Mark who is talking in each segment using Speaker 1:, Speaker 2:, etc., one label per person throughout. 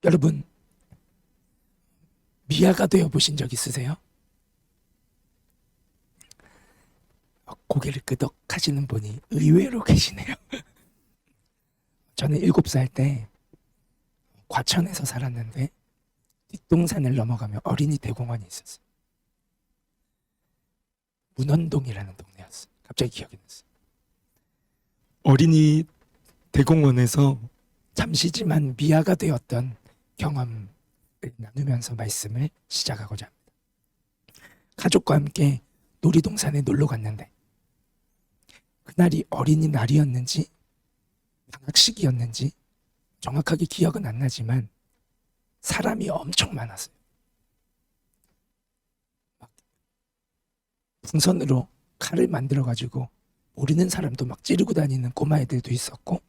Speaker 1: 여러분, 미아가 되어 보신 적 있으세요? 고개를 끄덕하시는 분이 의외로 계시네요. 저는 7살 때 과천에서 살았는데 뒷동산을 넘어가면 어린이 대공원이 있었어요. 문원동이라는 동네였어요. 갑자기 기억이 났어요. 어린이 대공원에서 잠시지만 미아가 되었던 경험을 나누면서 말씀을 시작하고자 합니다. 가족과 함께 놀이동산에 놀러 갔는데 그날이 어린이날이었는지 방학식이었는지 정확하게 기억은 안 나지만 사람이 엄청 많았어요. 풍선으로 칼을 만들어가지고 모르는 사람도 막 찌르고 다니는 꼬마 애들도 있었고,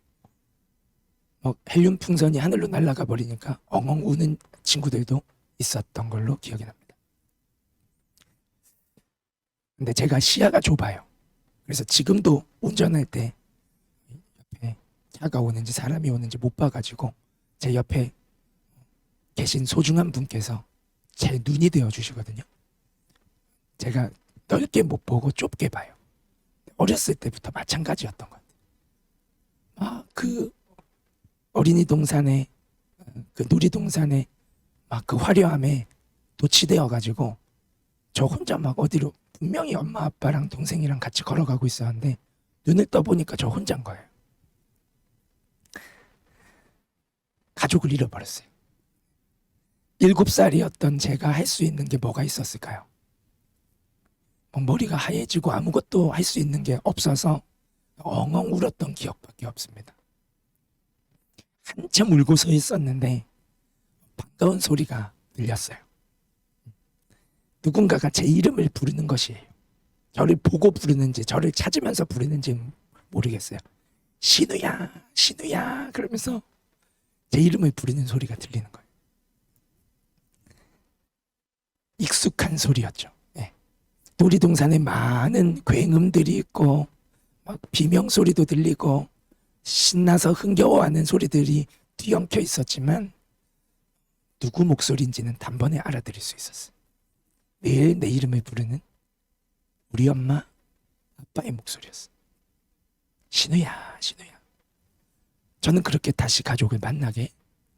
Speaker 1: 헬륨 풍선이 하늘로 날아가 버리니까 엉엉 우는 친구들도 있었던 걸로 기억이 납니다. 근데 제가 시야가 좁아요. 그래서 지금도 운전할 때 옆에 차가 오는지 사람이 오는지 못 봐가지고 제 옆에 계신 소중한 분께서 제 눈이 되어 주시거든요. 제가 넓게 못 보고 좁게 봐요. 어렸을 때부터 마찬가지였던 것 같아요. 그 어린이 동산에, 그 놀이동산에 막 그 화려함에 도취되어 가지고 저 혼자 막 어디로, 분명히 엄마 아빠랑 동생이랑 같이 걸어가고 있었는데 눈을 떠보니까 저 혼자인 거예요. 가족을 잃어버렸어요. 7살이었던 제가 할 수 있는 게 뭐가 있었을까요? 머리가 하얘지고 아무것도 할 수 있는 게 없어서 엉엉 울었던 기억밖에 없습니다. 한참 울고 서 있었는데 반가운 소리가 들렸어요. 누군가가 제 이름을 부르는 것이에요. 저를 보고 부르는지 저를 찾으면서 부르는지 모르겠어요. 신우야, 신우야 그러면서 제 이름을 부르는 소리가 들리는 거예요. 익숙한 소리였죠. 네. 놀이동산에 많은 굉음들이 있고 막 비명소리도 들리고 신나서 흥겨워하는 소리들이 뒤엉켜 있었지만 누구 목소리인지는 단번에 알아들을 수 있었어요. 매일 내 이름을 부르는 우리 엄마, 아빠의 목소리였어요. 신우야, 신우야. 저는 그렇게 다시 가족을 만나게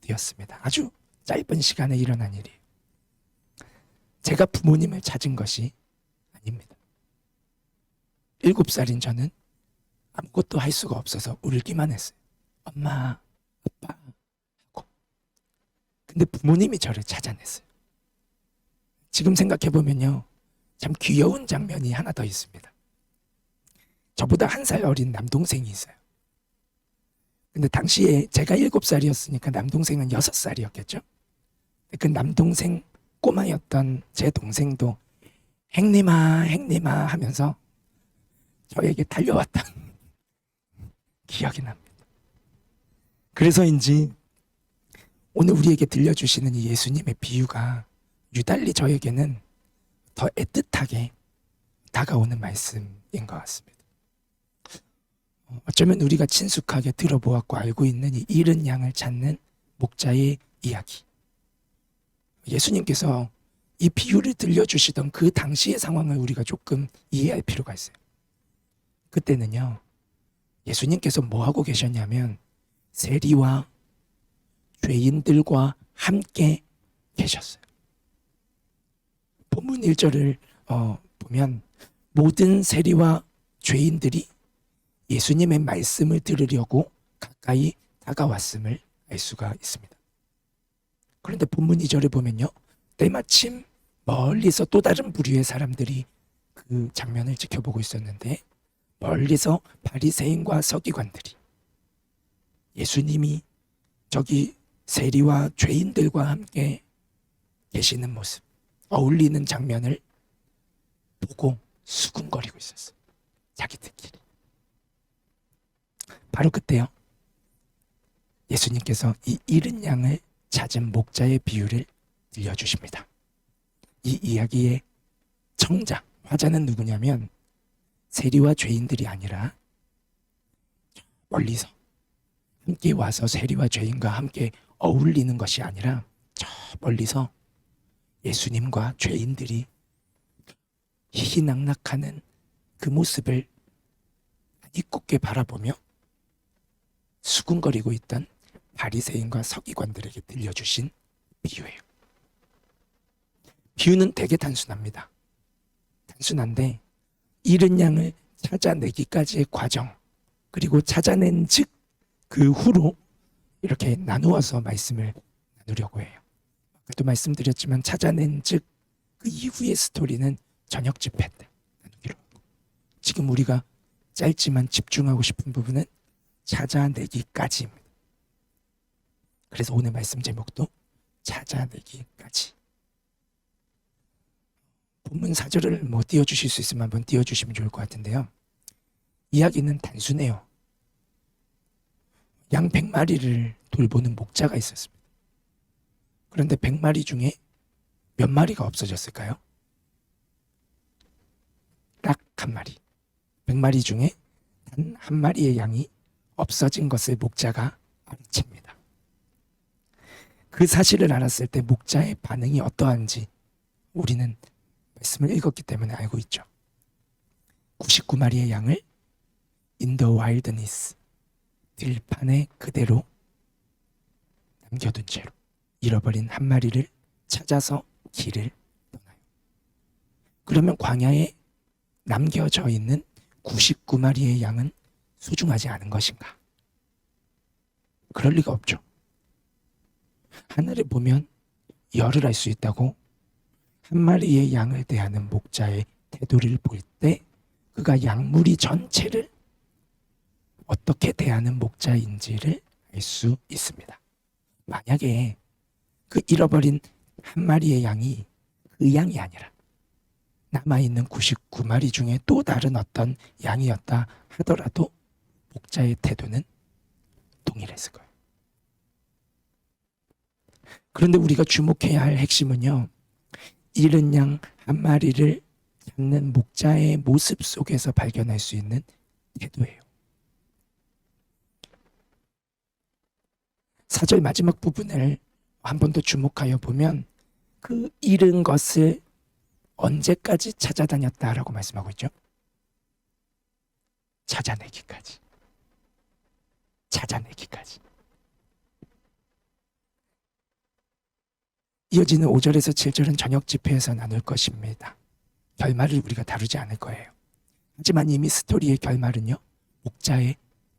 Speaker 1: 되었습니다. 아주 짧은 시간에 일어난 일이에요. 제가 부모님을 찾은 것이 아닙니다. 7살인 저는 아무것도 할 수가 없어서 울기만 했어요. 엄마, 아빠 하고. 근데 부모님이 저를 찾아냈어요. 지금 생각해보면요, 참 귀여운 장면이 하나 더 있습니다. 저보다 1살 어린 남동생이 있어요. 근데 당시에 제가 7살이었으니까 남동생은 6살이었겠죠? 그 남동생 꼬마였던 제 동생도 행님아, 행님아 하면서 저에게 달려왔던 기억이 납니다. 그래서인지 오늘 우리에게 들려주시는 이 예수님의 비유가 유달리 저에게는 더 애틋하게 다가오는 말씀인 것 같습니다. 어쩌면 우리가 친숙하게 들어보았고 알고 있는 이 잃은 양을 찾는 목자의 이야기. 예수님께서 이 비유를 들려주시던 그 당시의 상황을 우리가 조금 이해할 필요가 있어요. 그때는요, 예수님께서 뭐 하고 계셨냐면 세리와 죄인들과 함께 계셨어요. 본문 1절을 보면 모든 세리와 죄인들이 예수님의 말씀을 들으려고 가까이 다가왔음을 알 수가 있습니다. 그런데 본문 2절에 보면요, 때마침 멀리서 또 다른 부류의 사람들이 그 장면을 지켜보고 있었는데 멀리서 바리새인과 서기관들이 예수님이 저기 세리와 죄인들과 함께 계시는 모습, 어울리는 장면을 보고 수군거리고 있었어요. 자기들끼리. 바로 그때요, 예수님께서 이 잃은 양을 찾은 목자의 비유를 들려주십니다. 이 이야기의 청자, 화자는 누구냐면 세리와 죄인들이 아니라 멀리서 함께 와서 세리와 죄인과 함께 어울리는 것이 아니라 저 멀리서 예수님과 죄인들이 희희낙낙하는 그 모습을 이굳게 바라보며 수군거리고 있던 바리새인과 서기관들에게 들려주신 비유예요. 비유는 되게 단순합니다. 단순한데 잃은 양을 찾아내기까지의 과정, 그리고 찾아낸 즉 그 후로 이렇게 나누어서 말씀을 나누려고 해요. 아까도 말씀드렸지만 찾아낸 즉 그 이후의 스토리는 저녁 집회 때 나누기로 하고, 지금 우리가 짧지만 집중하고 싶은 부분은 찾아내기까지입니다. 그래서 오늘 말씀 제목도 찾아내기까지. 본문 4절을 띄워주실 수 있으면 한번 띄워주시면 좋을 것 같은데요. 이야기는 단순해요. 양 100마리를 돌보는 목자가 있었습니다. 그런데 100마리 중에 몇 마리가 없어졌을까요? 딱 한 마리. 100마리 중에 단 한 마리의 양이 없어진 것을 목자가 알아챕니다. 그 사실을 알았을 때 목자의 반응이 어떠한지 우리는 말씀을 읽었기 때문에 알고 있죠. 99마리의 양을 in the wilderness, 들판에 그대로 남겨둔 채로 잃어버린 한 마리를 찾아서 길을 떠나요. 그러면 광야에 남겨져 있는 99마리의 양은 소중하지 않은 것인가? 그럴 리가 없죠. 하늘을 보면 열을 알 수 있다고 한 마리의 양을 대하는 목자의 태도를 볼 때 그가 양무리 전체를 어떻게 대하는 목자인지를 알 수 있습니다. 만약에 그 잃어버린 한 마리의 양이 그 양이 아니라 남아있는 99마리 중에 또 다른 어떤 양이었다 하더라도 목자의 태도는 동일했을 거예요. 그런데 우리가 주목해야 할 핵심은요, 잃은 양 한 마리를 찾는 목자의 모습 속에서 발견할 수 있는 태도예요. 4절 마지막 부분을 한 번 더 주목하여 보면 그 잃은 것을 언제까지 찾아다녔다라고 말씀하고 있죠? 찾아내기까지. 찾아내기까지. 이어지는 5절에서 7절은 저녁 집회에서 나눌 것입니다. 결말을 우리가 다루지 않을 거예요. 하지만 이미 스토리의 결말은요, 목자의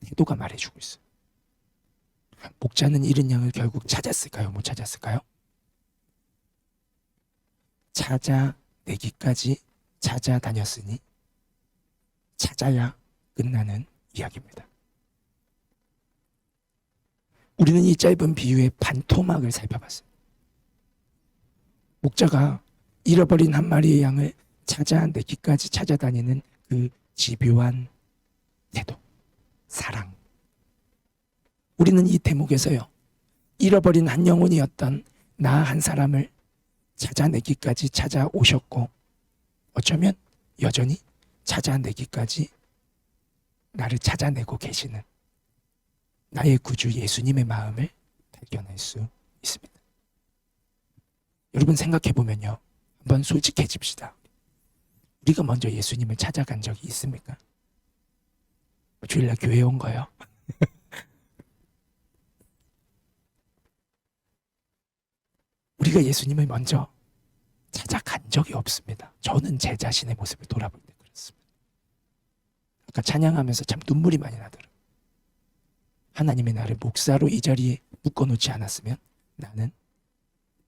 Speaker 1: 태도가 말해주고 있어요. 목자는 잃은 양을 결국 찾았을까요? 못 찾았을까요? 찾아내기까지 찾아다녔으니 찾아야 끝나는 이야기입니다. 우리는 이 짧은 비유의 반토막을 살펴봤어요. 목자가 잃어버린 한 마리의 양을 찾아내기까지 찾아다니는 그 집요한 태도, 사랑. 우리는 이 대목에서요, 잃어버린 한 영혼이었던 나 한 사람을 찾아내기까지 찾아오셨고, 어쩌면 여전히 찾아내기까지 나를 찾아내고 계시는 나의 구주 예수님의 마음을 발견할 수 있습니다. 여러분 생각해 보면요, 한번 솔직해집시다. 우리가 먼저 예수님을 찾아간 적이 있습니까? 주일날 교회 온 거요? 우리가 예수님을 먼저 찾아간 적이 없습니다. 저는 제 자신의 모습을 돌아볼 때 그렇습니다. 아까 찬양하면서 참 눈물이 많이 나더라고요. 하나님이 나를 목사로 이 자리에 묶어놓지 않았으면 나는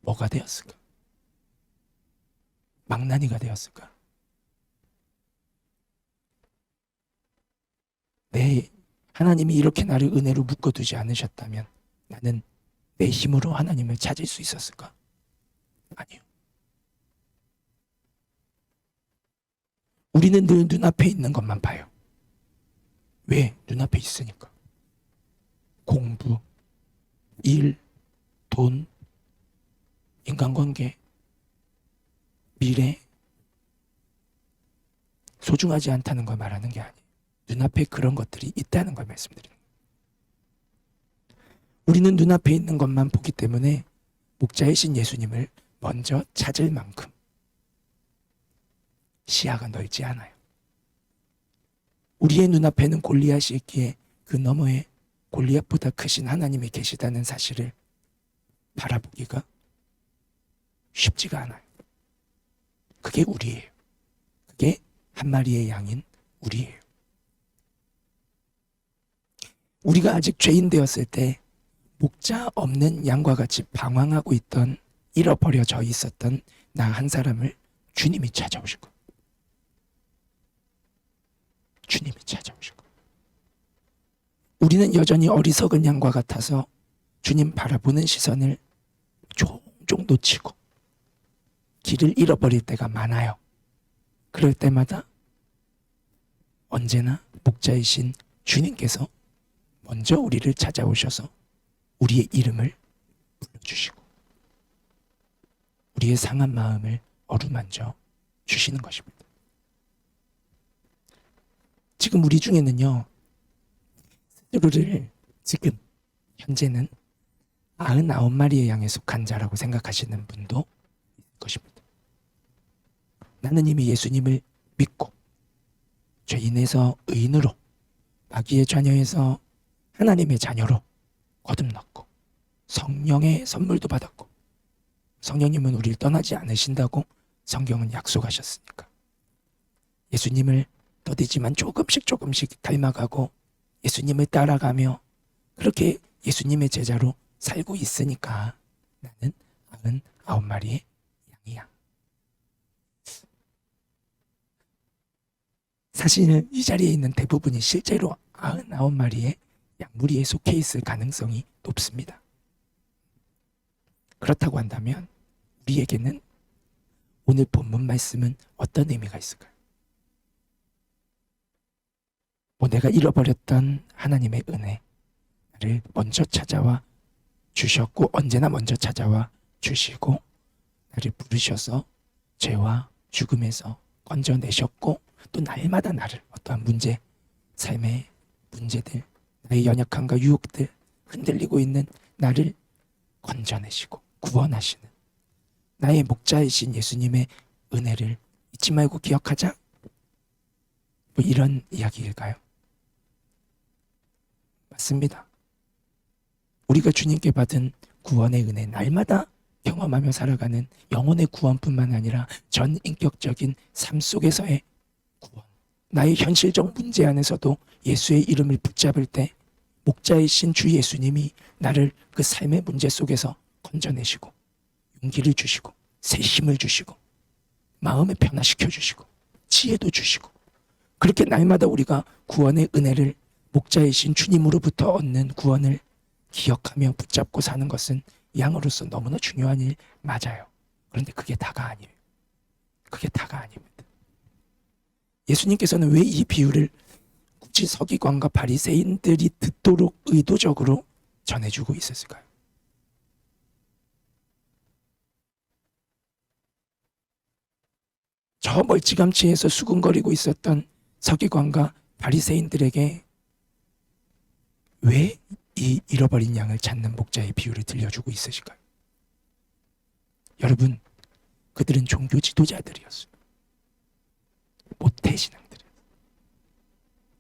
Speaker 1: 뭐가 되었을까? 망나니가 되었을까? 하나님이 이렇게 나를 은혜로 묶어두지 않으셨다면 나는 내 힘으로 하나님을 찾을 수 있었을까? 아니요. 우리는 늘 눈앞에 있는 것만 봐요. 왜? 눈앞에 있으니까. 공부, 일, 돈, 인간관계, 미래, 소중하지 않다는 걸 말하는 게 아니에요. 눈앞에 그런 것들이 있다는 걸 말씀드립니다. 우리는 눈앞에 있는 것만 보기 때문에 목자이신 예수님을 먼저 찾을 만큼 시야가 넓지 않아요. 우리의 눈앞에는 골리앗이 있기에 그 너머에 골리앗보다 크신 하나님이 계시다는 사실을 바라보기가 쉽지가 않아요. 그게 우리예요. 그게 한 마리의 양인 우리예요. 우리가 아직 죄인 되었을 때 목자 없는 양과 같이 방황하고 있던, 잃어버려져 있었던 나 한 사람을 주님이 찾아오시고, 주님이 찾아오시고, 우리는 여전히 어리석은 양과 같아서 주님 바라보는 시선을 종종 놓치고 길을 잃어버릴 때가 많아요. 그럴 때마다 언제나 목자이신 주님께서 먼저 우리를 찾아오셔서 우리의 이름을 불러주시고 우리의 상한 마음을 어루만져 주시는 것입니다. 지금 우리 중에는요, 스스로를 지금 현재는 99마리의 양에 속한 자라고 생각하시는 분도 있을 것입니다. 나는 이미 예수님을 믿고 죄인에서 의인으로, 마귀의 자녀에서 하나님의 자녀로 거듭났고 성령의 선물도 받았고, 성령님은 우리를 떠나지 않으신다고 성경은 약속하셨으니까 예수님을 더디지만 조금씩 닮아가고 예수님을 따라가며 그렇게 예수님의 제자로 살고 있으니까 나는 99마리의 양이야. 사실 이 자리에 있는 대부분이 실제로 99마리의 양무리에 속해 있을 가능성이 높습니다. 그렇다고 한다면 우리에게는 오늘 본문 말씀은 어떤 의미가 있을까요? 내가 잃어버렸던 하나님의 은혜, 나를 먼저 찾아와 주셨고 언제나 먼저 찾아와 주시고 나를 부르셔서 죄와 죽음에서 건져내셨고, 또 날마다 나를 어떠한 문제, 삶의 문제들, 나의 연약함과 유혹들, 흔들리고 있는 나를 건져내시고 구원하시는 나의 목자이신 예수님의 은혜를 잊지 말고 기억하자, 이런 이야기일까요? 맞습니다. 우리가 주님께 받은 구원의 은혜, 날마다 경험하며 살아가는 영혼의 구원뿐만 아니라 전 인격적인 삶 속에서의 구원, 나의 현실적 문제 안에서도 예수의 이름을 붙잡을 때 목자이신 주 예수님이 나를 그 삶의 문제 속에서 건져내시고 용기를 주시고 새 힘을 주시고 마음을 변화시켜 주시고 지혜도 주시고, 그렇게 날마다 우리가 구원의 은혜를, 목자이신 주님으로부터 얻는 구원을 기억하며 붙잡고 사는 것은 양으로서 너무나 중요한 일 맞아요. 그런데 그게 다가 아니에요. 그게 다가 아닙니다. 예수님께서는 왜 이 비유를 굳이 서기관과 바리새인들이 듣도록 의도적으로 전해주고 있었을까요? 저 멀찌감치해서 수군거리고 있었던 서기관과 바리새인들에게 왜 이 잃어버린 양을 찾는 목자의 비유를 들려주고 있으실까요? 여러분, 그들은 종교 지도자들이었어요. 모태신앙들이었어요.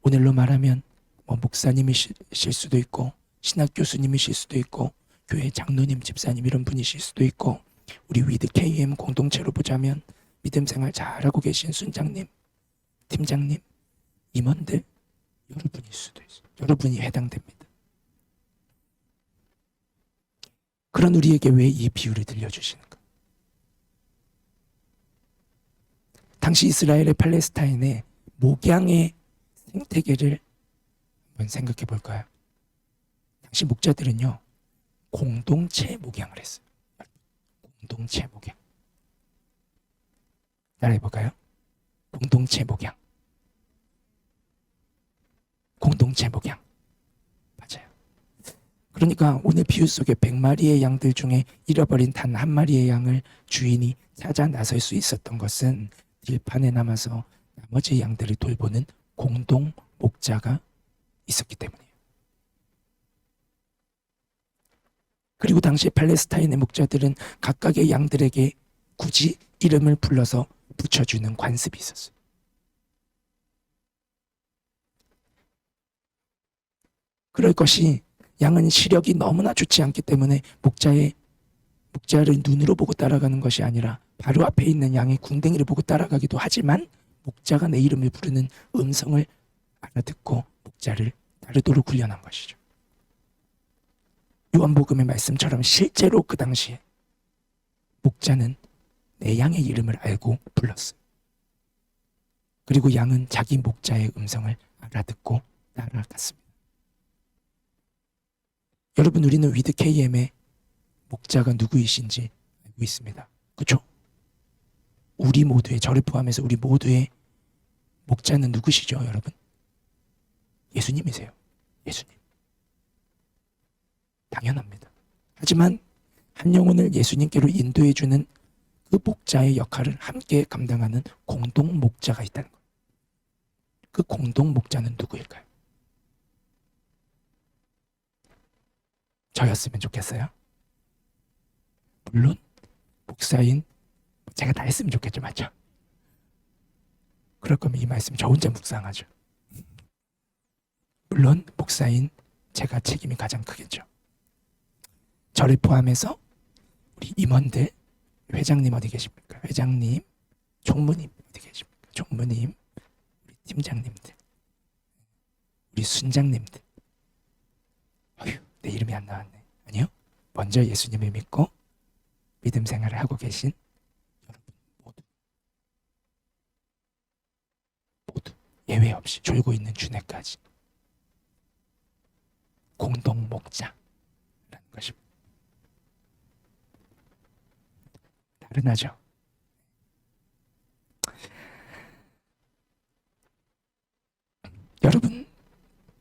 Speaker 1: 오늘로 말하면 목사님이실 수도 있고 신학 교수님이실 수도 있고 교회 장로님, 집사님 이런 분이실 수도 있고, 우리 위드 KM 공동체로 보자면 믿음 생활 잘하고 계신 순장님, 팀장님, 임원들, 여러분일 수도 있어요. 여러분이 해당됩니다. 그런 우리에게 왜 이 비유를 들려주시는가? 당시 이스라엘의 팔레스타인의 목양의 생태계를 한번 생각해 볼까요? 당시 목자들은요, 공동체 목양을 했어요. 공동체 목양. 따라해볼까요? 공동체 목양. 공동체 목양. 맞아요. 그러니까 오늘 비유 속에 100마리의 양들 중에 잃어버린 단 한 마리의 양을 주인이 찾아 나설 수 있었던 것은 들판에 남아서 나머지 양들을 돌보는 공동 목자가 있었기 때문이에요. 그리고 당시 팔레스타인의 목자들은 각각의 양들에게 굳이 이름을 불러서 붙여주는 관습이 있었어요. 그럴 것이 양은 시력이 너무나 좋지 않기 때문에 목자를 눈으로 보고 따라가는 것이 아니라 바로 앞에 있는 양의 궁뎅이를 보고 따라가기도 하지만 목자가 내 이름을 부르는 음성을 알아듣고 목자를 따르도록 훈련한 것이죠. 요한복음의 말씀처럼 실제로 그 당시에 목자는 내 양의 이름을 알고 불렀어요. 그리고 양은 자기 목자의 음성을 알아듣고 따라갔습니다. 여러분, 우리는 위드 KM의 목자가 누구이신지 알고 있습니다. 그렇죠? 우리 모두의, 저를 포함해서 우리 모두의 목자는 누구시죠, 여러분? 예수님이세요. 예수님. 당연합니다. 하지만 한 영혼을 예수님께로 인도해주는 그 목자의 역할을 함께 감당하는 공동 목자가 있다는 것. 그 공동 목자는 누구일까요? 저였으면 좋겠어요. 물론 목사인 제가 다 했으면 좋겠죠, 맞죠? 그럴 거면 이 말씀 저 혼자 묵상하죠. 물론 목사인 제가 책임이 가장 크겠죠. 저를 포함해서 우리 임원들, 회장님 어디 계십니까? 회장님, 총무님 어디 계십니까? 총무님, 우리 팀장님들, 우리 순장님들. 어휴, 내 이름이 안 나왔네. 아니요, 먼저 예수님을 믿고 믿음 생활을 하고 계신 여러분 모두 예외 없이 졸고 있는 주내까지 공동 목자라는 것입니다. 다른하죠. 여러분,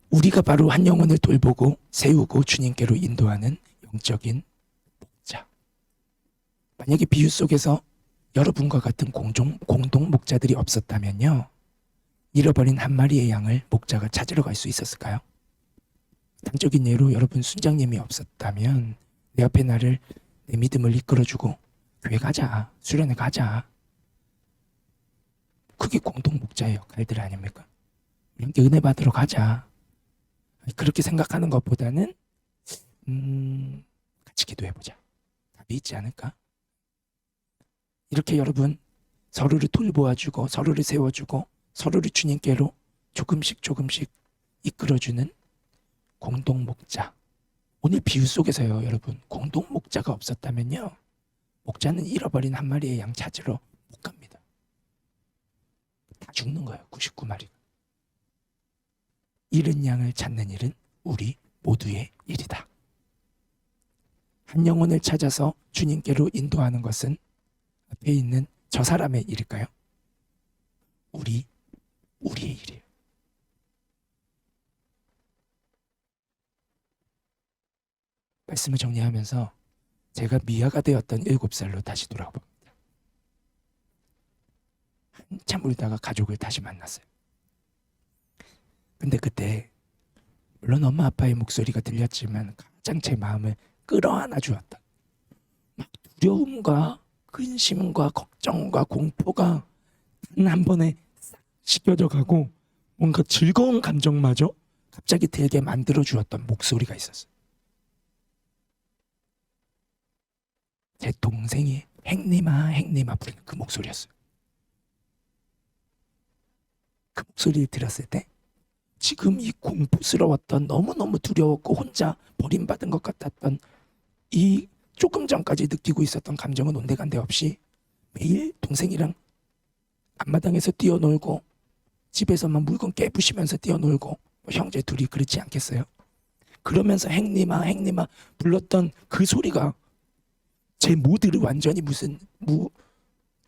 Speaker 1: 우리가 바로 한 영혼을 돌보고 세우고 주님께로 인도하는 영적인 목자. 만약에 비유 속에서 여러분과 같은 공동 목자들이 없었다면요, 잃어버린 한 마리의 양을 목자가 찾으러 갈 수 있었을까요? 단적인 예로 여러분 순장님이 없었다면 내 옆에 나를, 내 믿음을 이끌어주고 교회 가자, 수련회 가자. 그게 공동 목자의 역할들 아닙니까? 우리 함께 은혜 받으러 가자. 그렇게 생각하는 것보다는 같이 기도해보자. 답이 있지 않을까? 이렇게 여러분 서로를 돌보아주고 서로를 세워주고 서로를 주님께로 조금씩 이끌어주는 공동 목자. 오늘 비유 속에서요, 여러분, 공동 목자가 없었다면요, 목자는 잃어버린 한 마리의 양 찾으러 못 갑니다. 다 죽는 거예요, 99마리가. 잃은 양을 찾는 일은 우리 모두의 일이다. 한 영혼을 찾아서 주님께로 인도하는 것은 앞에 있는 저 사람의 일일까요? 우리의 일이에요. 말씀을 정리하면서 제가 미아가 되었던 7살로 다시 돌아봅니다. 한참 울다가 가족을 다시 만났어요. 근데 그때 물론 엄마 아빠의 목소리가 들렸지만 가장 제 마음을 끌어안아 주었다. 막 두려움과 근심과 걱정과 공포가 단 한 번에 싹 씻겨져 가고 뭔가 즐거운 감정마저 갑자기 들게 만들어 주었던 목소리가 있었어요. 제 동생이 행님아 부르는 그 목소리였어요. 그 목소리를 들었을 때 지금 이 공포스러웠던, 너무너무 두려웠고 혼자 버림받은 것 같았던 이 조금 전까지 느끼고 있었던 감정은 온데간데 없이 매일 동생이랑 앞마당에서 뛰어놀고 집에서만 물건 깨부시면서 뛰어놀고, 형제 둘이 그렇지 않겠어요? 그러면서 행님아 불렀던 그 소리가 제 모드를 완전히 무슨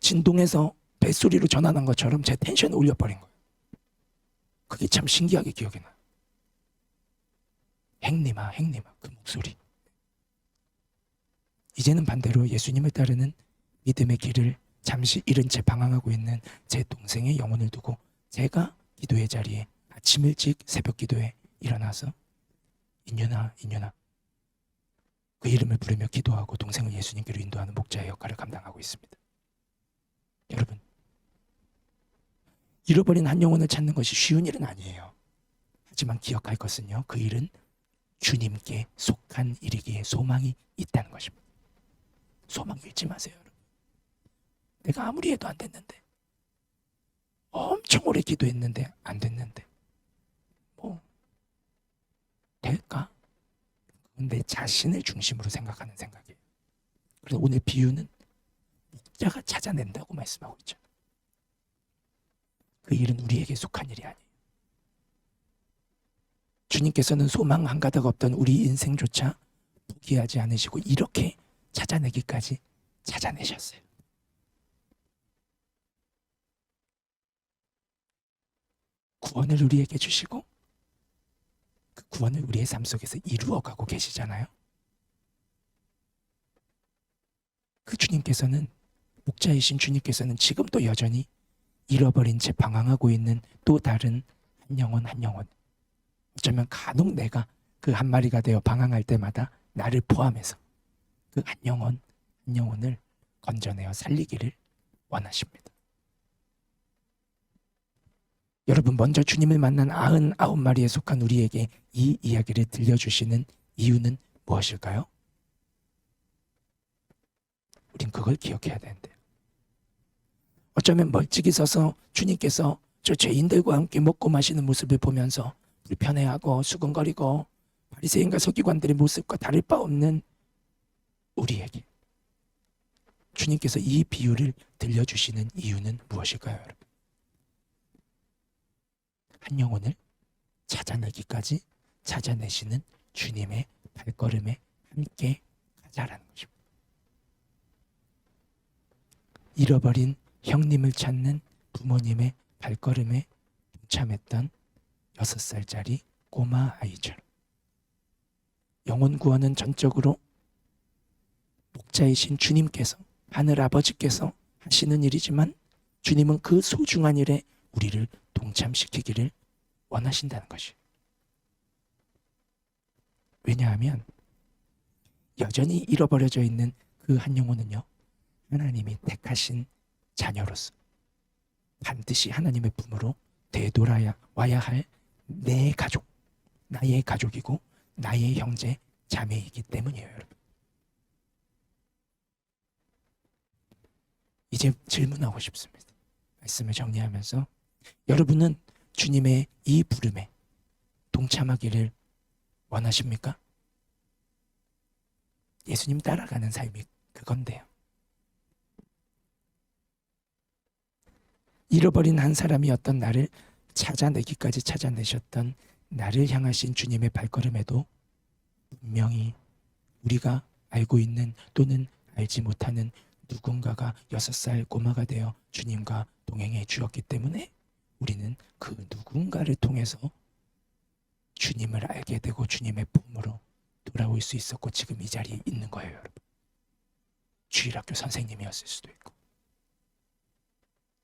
Speaker 1: 진동에서 뱃소리로 전환한 것처럼 제 텐션을 올려버린 거예요. 그게 참 신기하게 기억이 나요. 행님아 그 목소리. 이제는 반대로 예수님을 따르는 믿음의 길을 잠시 잃은 채 방황하고 있는 제 동생의 영혼을 두고 제가 기도의 자리에 아침 일찍 새벽 기도에 일어나서 인윤아 그 이름을 부르며 기도하고 동생을 예수님께로 인도하는 목자의 역할을 감당하고 있습니다. 여러분, 잃어버린 한 영혼을 찾는 것이 쉬운 일은 아니에요. 하지만 기억할 것은요, 그 일은 주님께 속한 일이기에 소망이 있다는 것입니다. 소망 잃지 마세요, 여러분. 내가 아무리 해도 안 됐는데, 엄청 오래 기도했는데 안 됐는데, 뭐 될까? 그건 내 자신을 중심으로 생각하는 생각이에요. 그래서 오늘 비유는 목자가 찾아낸다고 말씀하고 있죠. 그 일은 우리에게 속한 일이 아니에요. 주님께서는 소망 한 가닥 없던 우리 인생조차 포기하지 않으시고 이렇게 찾아내기까지 찾아내셨어요. 구원을 우리에게 주시고 그 구원을 우리의 삶 속에서 이루어가고 계시잖아요. 그 주님께서는, 목자이신 주님께서는 지금도 여전히 잃어버린 채 방황하고 있는 또 다른 한 영혼 한 영혼, 어쩌면 간혹 내가 그 한 마리가 되어 방황할 때마다 나를 포함해서 그 한 영혼 한 영혼을 건져내어 살리기를 원하십니다. 여러분, 먼저 주님을 만난 99마리에 속한 우리에게 이 이야기를 들려주시는 이유는 무엇일까요? 우린 그걸 기억해야 되는데요. 어쩌면 멀찍이 서서 주님께서 저 죄인들과 함께 먹고 마시는 모습을 보면서 불편해하고 수근거리고 바리새인과 서기관들의 모습과 다를 바 없는 우리에게 주님께서 이 비유를 들려주시는 이유는 무엇일까요, 여러분? 한 영혼을 찾아내기까지 찾아내시는 주님의 발걸음에 함께 가자라는 것입니다. 잃어버린 형님을 찾는 부모님의 발걸음에 동참했던 6살짜리 꼬마 아이처럼 영혼 구원은 전적으로 목자이신 주님께서, 하늘 아버지께서 하시는 일이지만 주님은 그 소중한 일에 우리를 동참시키기를 원하신다는 것이. 왜냐하면 여전히 잃어버려져 있는 그 한 영혼은요, 하나님이 택하신 자녀로서 반드시 하나님의 품으로 되돌아와야 할 내 가족, 나의 가족이고 나의 형제 자매이기 때문이에요, 여러분. 이제 질문하고 싶습니다. 말씀을 정리하면서 여러분은 주님의 이 부름에 동참하기를 원하십니까? 예수님 따라가는 삶이 그건데요. 잃어버린 한 사람이었던 나를 찾아내기까지 찾아내셨던 나를 향하신 주님의 발걸음에도 분명히 우리가 알고 있는 또는 알지 못하는 누군가가 6살 꼬마가 되어 주님과 동행해 주었기 때문에 우리는 그 누군가를 통해서 주님을 알게 되고 주님의 품으로 돌아올 수 있었고 지금 이 자리에 있는 거예요, 여러분. 주일학교 선생님이었을 수도 있고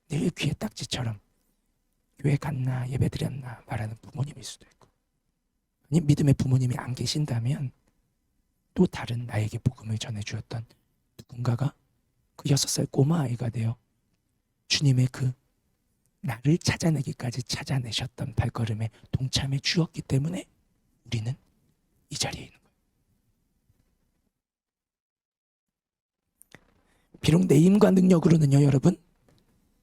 Speaker 1: 늘 귀에 딱지처럼 교회 갔나 예배 드렸나 말하는 부모님일 수도 있고, 아니 믿음의 부모님이 안 계신다면 또 다른 나에게 복음을 전해주었던 누군가가 그 6살 꼬마 아이가 되어 주님의 그 나를 찾아내기까지 찾아내셨던 발걸음에 동참해 주었기 때문에 우리는 이 자리에 있는 거예요. 비록 내 힘과 능력으로는요, 여러분,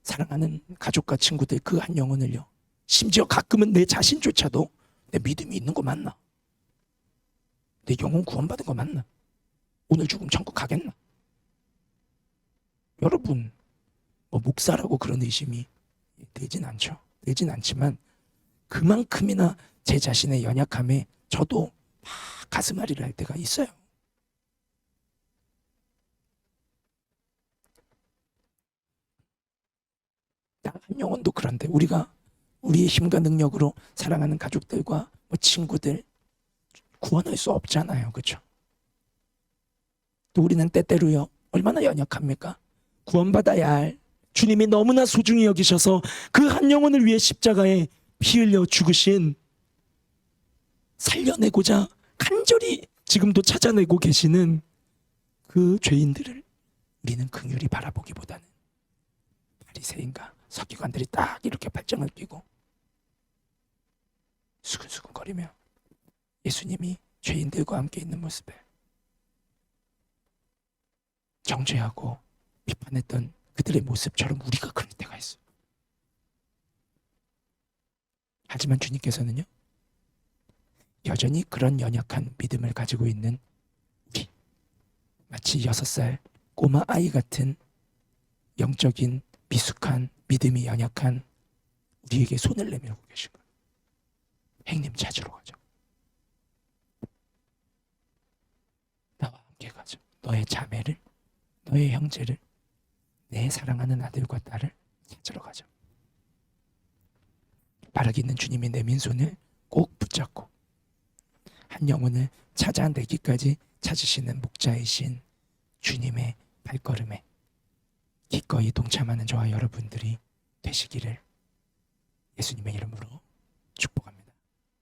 Speaker 1: 사랑하는 가족과 친구들 그 한 영혼을요, 심지어 가끔은 내 자신조차도 내 믿음이 있는 거 맞나? 내 영혼 구원받은 거 맞나? 오늘 죽으면 천국 가겠나? 여러분, 뭐 목사라고 그런 의심이 되진 않죠. 되진 않지만 그만큼이나 제 자신의 연약함에 저도 막 가슴앓이를 할 때가 있어요. 한 영혼도 그런데 우리가 우리의 힘과 능력으로 사랑하는 가족들과 뭐 친구들 구원할 수 없잖아요, 그렇죠? 또 우리는 때때로요 얼마나 연약합니까? 구원받아야 할 주님이 너무나 소중히 여기셔서 그 한 영혼을 위해 십자가에 피 흘려 죽으신, 살려내고자 간절히 지금도 찾아내고 계시는 그 죄인들을 우리는 긍휼히 바라보기보다는 바리새인과 서기관들이 딱 이렇게 발정을 끼고 수근수근거리며 예수님이 죄인들과 함께 있는 모습에 정죄하고 비판했던 그들의 모습처럼 우리가 그럴 때가 있어요. 하지만 주님께서는요, 여전히 그런 연약한 믿음을 가지고 있는 우리, 마치 6살 꼬마 아이 같은 영적인 미숙한 믿음이 연약한 우리에게 손을 내밀고 계신 거예요. 행님 찾으러 가자. 나와 함께 가자. 너의 자매를, 너의 형제를, 내 사랑하는 아들과 딸을 찾으러 가자. 바르게 있는 주님이 내민 손을 꼭 붙잡고 한 영혼을 찾아내기까지 찾으시는 목자이신 주님의 발걸음에 기꺼이 동참하는 저와 여러분들이 되시기를 예수님의 이름으로 축복합니다.